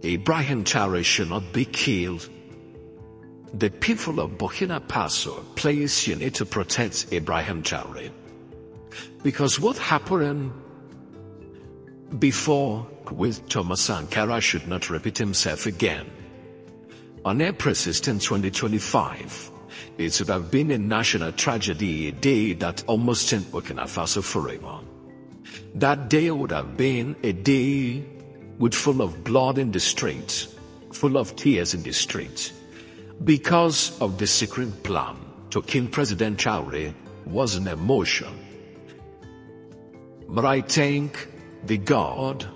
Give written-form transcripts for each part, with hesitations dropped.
Ibrahim Traoré should not be killed. The people of Burkina Faso, please, you need to protect Ibrahim Traoré. Because what happened before with Thomas Sankara should not repeat himself again. On April 16, 2025, it would have been a national tragedy, a day that almost changed Burkina Faso forever. That day would have been a day with full of blood in the streets, full of tears in the streets, because of the secret plan to kill President Traoré was an emotion. But I think the God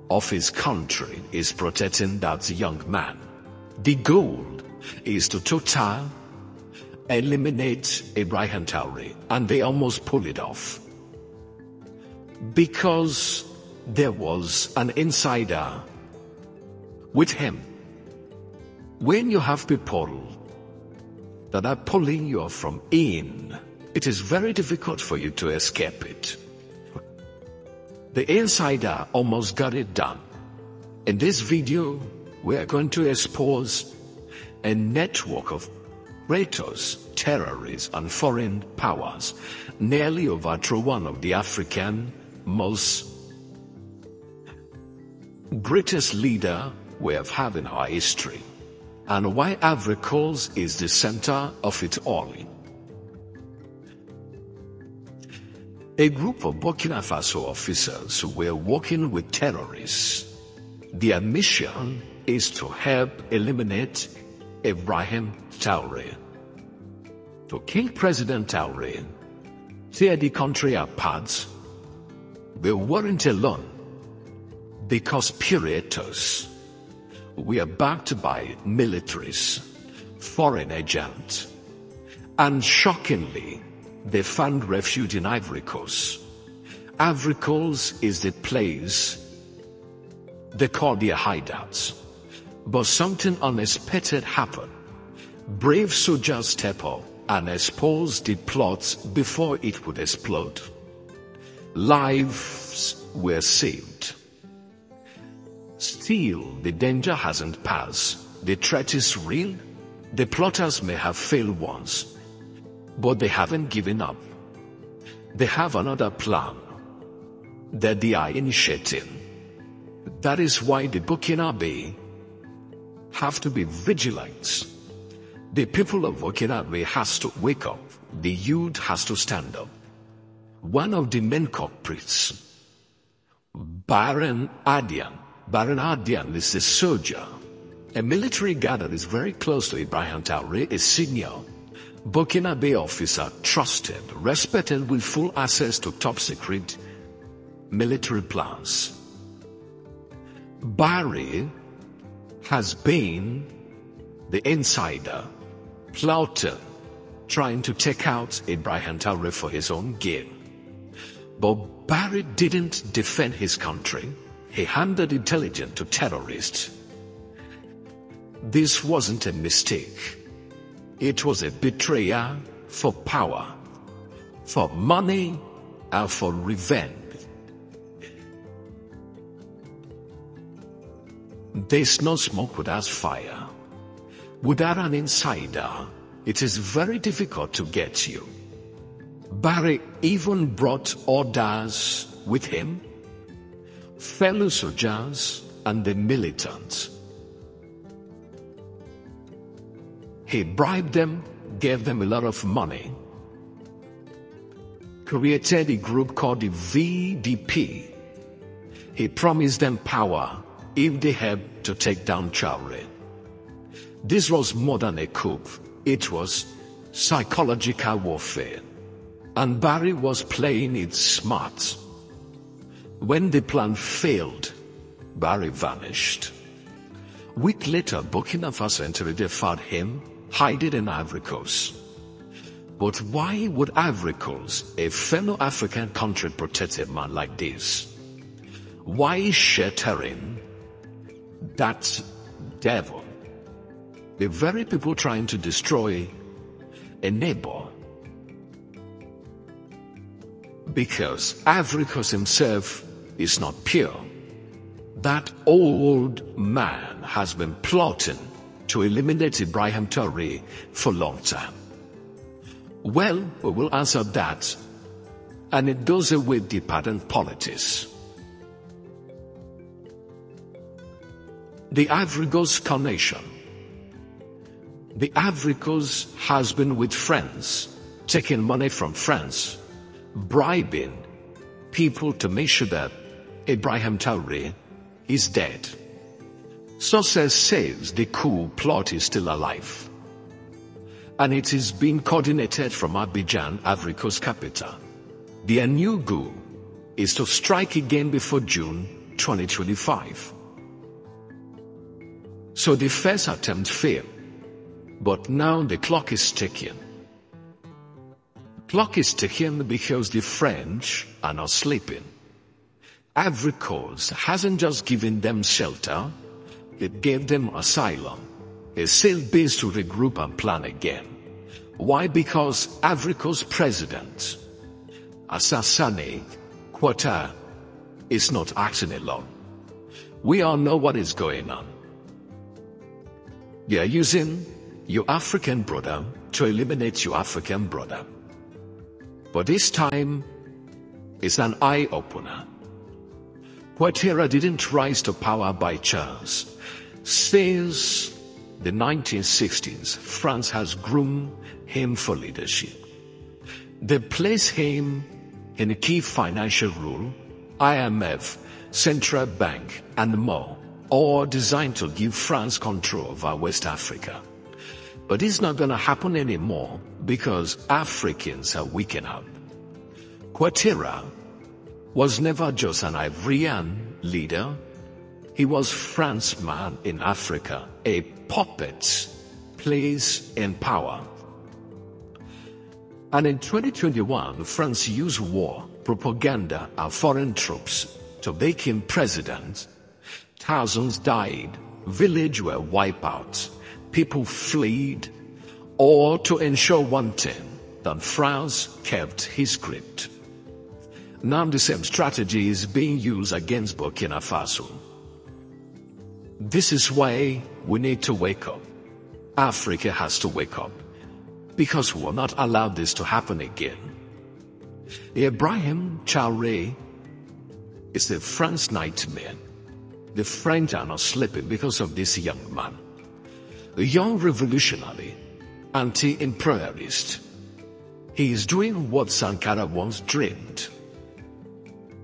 of his country is protecting that young man. The goal is to totally eliminate Ibrahim Traoré, and they almost pull it off. Because there was an insider with him. When you have people that are pulling you from in, it is very difficult for you to escape it. The insider almost got it done. In this video, we are going to expose a network of traitors, terrorists, and foreign powers nearly overthrew one of the African most greatest leader we have had in our history, and why Ivory Coast is the center of it all. A group of Burkina Faso officers were working with terrorists. Their mission is to help eliminate Ibrahim Traoré. To kill President Traoré, tear the country apart. We weren't alone. The conspirators were backed by militaries, foreign agents, and shockingly, they found refuge in Ivory Coast. Ivory Coast is the place they call their hideouts. But something unexpected happened. Brave soldiers stepped up and exposed the plot before it would explode. Lives were saved. Still, the danger hasn't passed. The threat is real. The plotters may have failed once, but they haven't given up. They have another plan that they are initiating. That is why the Burkinabé have to be vigilant. The people of Burkinabé has to wake up. The youth has to stand up. One of the main culprits, Baron Adian is a soldier, a military guard that is very close to Ibrahim Traoré, a senior Burkinabé officer, trusted, respected, with full access to top secret military plans. Barry has been the insider, plotting, trying to take out Ibrahim Traoré for his own gain. But Barry didn't defend his country. He handed intelligence to terrorists. This wasn't a mistake. It was a betrayal for power, for money, and for revenge. There's no smoke without fire. Without an insider, it is very difficult to get you. Barry even brought others with him, fellow soldiers and the militants. He bribed them, gave them a lot of money, created a group called the VDP. He promised them power if they helped to take down Traoré. This was more than a coup. It was psychological warfare. And Barry was playing it smart. When the plan failed, Barry vanished. A week later, Burkina Faso and found him hiding in Ivory Coast. But why would Ivory Coast, a fellow African country, protect a man like this? Why sheltering that devil? The very people trying to destroy a neighbor. Because Ivory Coast himself is not pure. That old man has been plotting to eliminate Ibrahim Traoré for a long time. Well, we will answer that, and it does away with the pattern politics. The Ivory Coast carnation. The Ivory Coast has been with friends, taking money from France, bribing people to make sure that Ibrahim Traoré is dead. Sources says the coup plot is still alive, and it is being coordinated from Abidjan, Ivory Coast capital. Their new goal is to strike again before June 2025. So the first attempt failed, but now the clock is ticking. The clock is ticking because the French are not sleeping. Ivory Coast hasn't just given them shelter, it gave them asylum, a safe base to regroup and plan again. Why? Because Ivory Coast President Alassane Ouattara is not acting alone. We all know what is going on. They are using your African brother to eliminate your African brother. But this time, it's an eye-opener. Ouattara didn't rise to power by chance. Since the 1960s, France has groomed him for leadership. They place him in a key financial role, IMF, Central Bank, and more, all designed to give France control over West Africa. But it's not going to happen anymore because Africans are weakening up. Ouattara was never just an Ivorian leader. He was Frenchman in Africa, a puppet placed in power. And in 2021, France used war, propaganda, and foreign troops to make him president. Thousands died, villages were wiped out, people fled, all to ensure one thing, that France kept his grip. Now the same strategy is being used against Burkina Faso. This is why we need to wake up. Africa has to wake up, because we will not allow this to happen again. Ibrahim Traoré is a French nightmare. The French are not sleeping because of this young man. A young revolutionary, anti-imperialist. He is doing what Sankara once dreamed.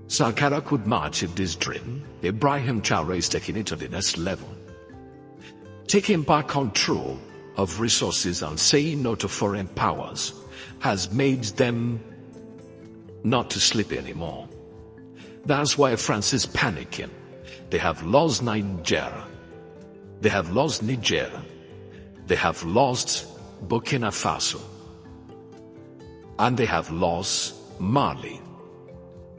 Sankara could not achieve this dream. Ibrahim Traoré is taking it to the next level. Taking back control of resources and saying no to foreign powers has made them not to sleep anymore. That's why France is panicking. They have lost Nigeria. They have lost Niger. They have lost Burkina Faso. And they have lost Mali.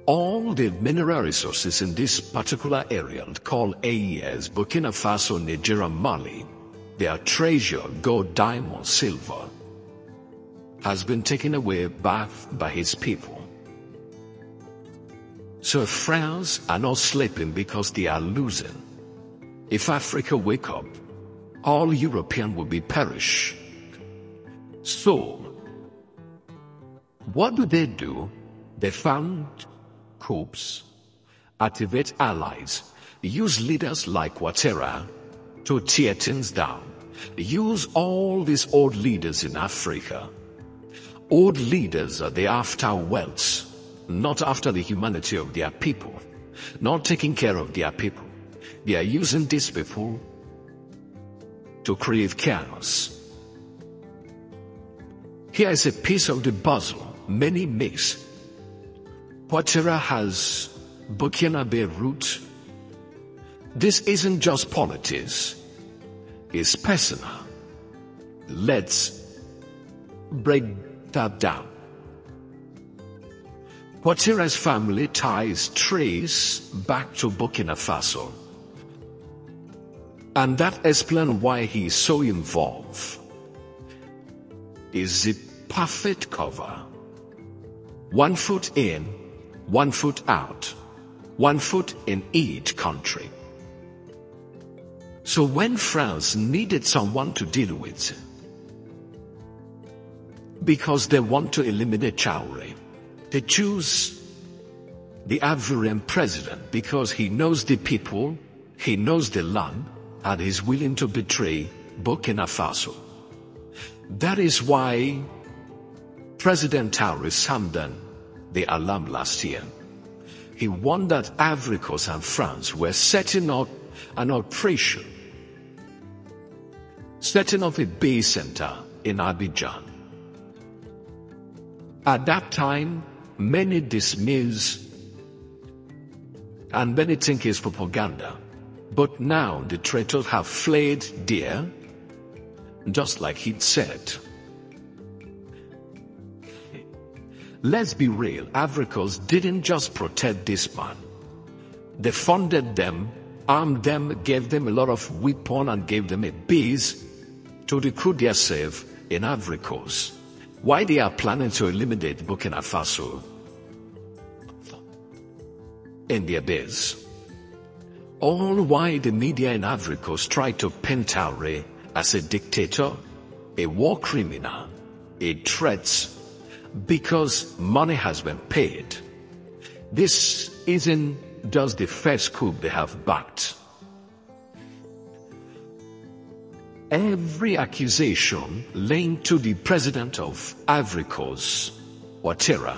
All the mineral resources in this particular area called AES, Burkina Faso, Nigeria, Mali, their treasure, gold, diamond, silver, has been taken away back by his people. So France are not sleeping because they are losing. If Africa wake up, all Europeans will be perished. So, what do? They found coups, activate allies, use leaders like Ouattara to tear things down. Use all these old leaders in Africa. Old leaders are they after wealth, not after the humanity of their people, not taking care of their people. They are using these people to create chaos. Here is a piece of the puzzle many miss. Ouattara has Burkinabé root. This isn't just politics, it's personal. Let's break that down. Ouattara's family ties trace back to Burkina Faso. And that explains why he is so involved. Is it perfect cover? 1 foot in, 1 foot out, 1 foot in each country. So when France needed someone to deal with, because they want to eliminate Traoré, they choose the Ivorian president because he knows the people, he knows the land, and he's willing to betray Burkina Faso. That is why President Traoré sounded the alarm last year. He warned that Ivory Coast and France were setting up an operation, setting up a base center in Abidjan. At that time, many dismissed and many think it's propaganda. But now the traitors have fled there, just like he'd said. Let's be real, Ivory Coast didn't just protect this man. They funded them, armed them, gave them a lot of weapons and gave them a base to recruit themselves in Ivory Coast. Why they are planning to eliminate Burkina Faso in their base. All why the media in Ivory Coast try to paint Traoré as a dictator, a war criminal, a threat, because money has been paid. This isn't just the first coup they have backed. Every accusation linked to the president of Ivory Coast, Ouattara,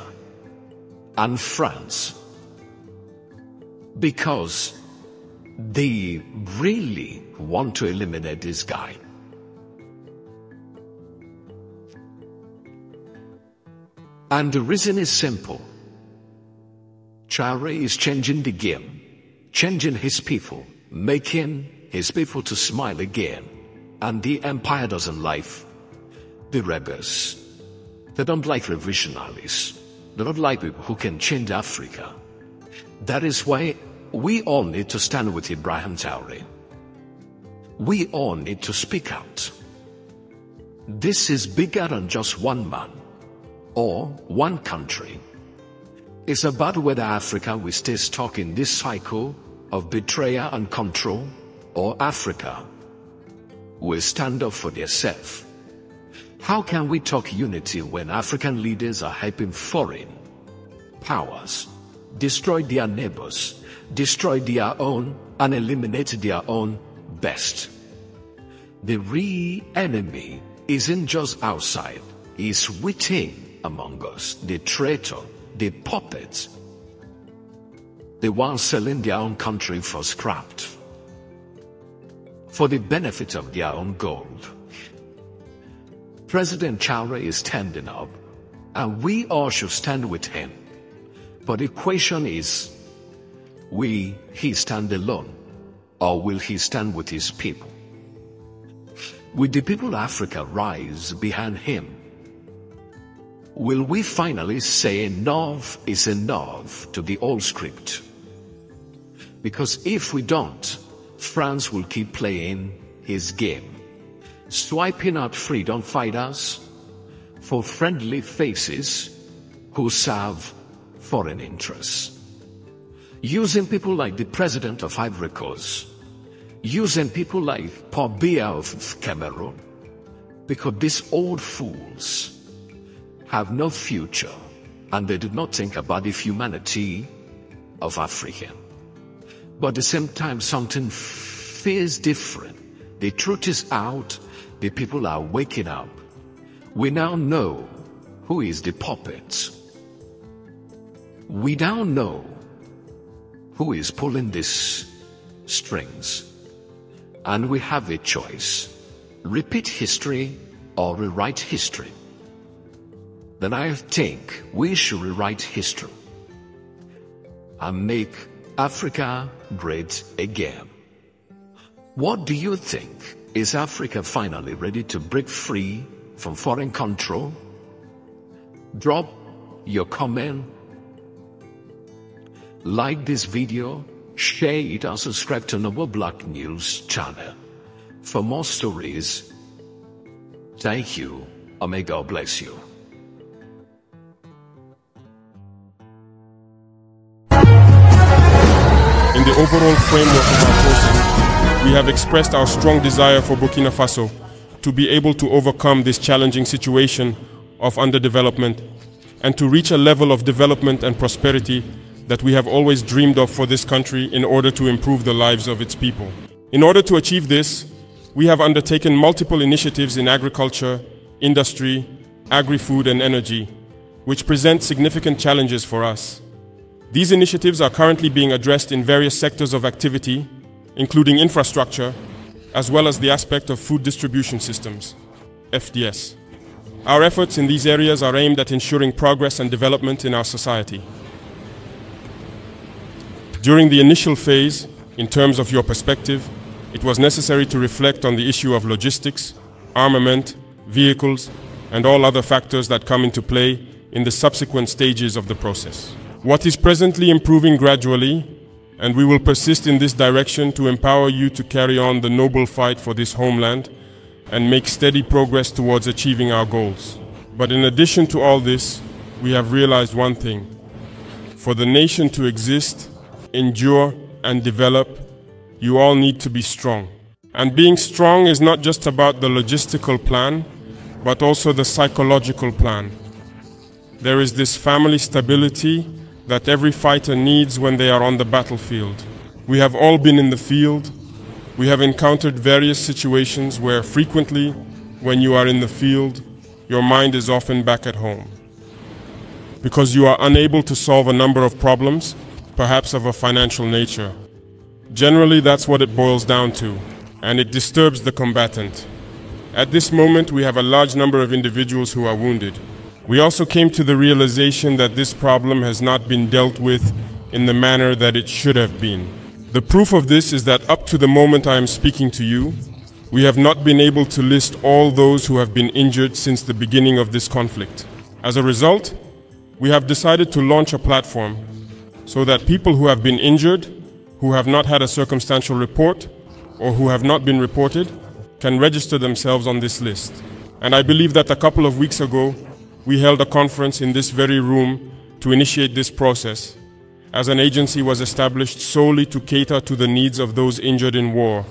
and France, because they really want to eliminate this guy. And the reason is simple. Traoré is changing the game, changing his people, making his people to smile again. And the empire doesn't like the rebels. They don't like revolutionaries. They don't like people who can change Africa. That is why we all need to stand with Ibrahim Traoré. We all need to speak out. This is bigger than just one man or one country. It's about whether Africa will stay stuck in this cycle of betrayal and control, or Africa will stand up for themselves. How can we talk unity when African leaders are helping foreign powers destroy their neighbors, destroy their own, and eliminate their own best? The real enemy isn't just outside, it's within among us. The traitor, the puppets, the ones selling their own country for scrap, for the benefit of their own gold. President Traoré is standing up, and we all should stand with him. But the question is, will he stand alone, or will he stand with his people? Will the people of Africa rise behind him? Will we finally say enough is enough to the old script? Because if we don't, France will keep playing his game, swiping out freedom fighters for friendly faces who serve foreign interests, using people like the president of Ivory Coast, using people like Paul Biya of Cameroon, because these old fools have no future and they do not think about the humanity of Africa. But at the same time, something feels different. The truth is out. The people are waking up. We now know who is the puppet. We now know who is pulling these strings. And we have a choice. Repeat history or rewrite history. Then I think we should rewrite history and make Africa great again. What do you think? Is Africa finally ready to break free from foreign control? Drop your comment, like this video, share it, and subscribe to Noble Black News channel for more stories. Thank you, and may God bless you. In the overall framework of our process, we have expressed our strong desire for Burkina Faso to be able to overcome this challenging situation of underdevelopment and to reach a level of development and prosperity that we have always dreamed of for this country in order to improve the lives of its people. In order to achieve this, we have undertaken multiple initiatives in agriculture, industry, agri-food and energy, which present significant challenges for us. These initiatives are currently being addressed in various sectors of activity, including infrastructure, as well as the aspect of food distribution systems, FDS. Our efforts in these areas are aimed at ensuring progress and development in our society. During the initial phase, in terms of your perspective, it was necessary to reflect on the issue of logistics, armament, vehicles, and all other factors that come into play in the subsequent stages of the process. What is presently improving gradually, and we will persist in this direction to empower you to carry on the noble fight for this homeland and make steady progress towards achieving our goals. But in addition to all this, we have realized one thing. For the nation to exist, endure, and develop, you all need to be strong. And being strong is not just about the logistical plan, but also the psychological plan. There is this family stability that every fighter needs when they are on the battlefield. We have all been in the field. We have encountered various situations where frequently, when you are in the field, your mind is often back at home. Because you are unable to solve a number of problems, perhaps of a financial nature. Generally, that's what it boils down to, and it disturbs the combatant. At this moment, we have a large number of individuals who are wounded. We also came to the realization that this problem has not been dealt with in the manner that it should have been. The proof of this is that up to the moment I am speaking to you, we have not been able to list all those who have been injured since the beginning of this conflict. As a result, we have decided to launch a platform so that people who have been injured, who have not had a circumstantial report, or who have not been reported, can register themselves on this list. And I believe that a couple of weeks ago, we held a conference in this very room to initiate this process, as an agency was established solely to cater to the needs of those injured in war.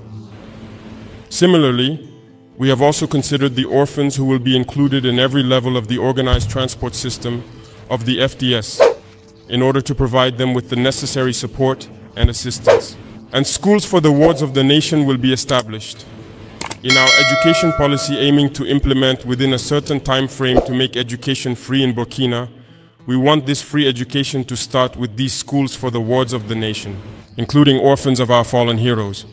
Similarly, we have also considered the orphans who will be included in every level of the organized transport system of the FDS, in order to provide them with the necessary support and assistance. And schools for the wards of the nation will be established. In our education policy aiming to implement within a certain time frame to make education free in Burkina, we want this free education to start with these schools for the wards of the nation, including orphans of our fallen heroes.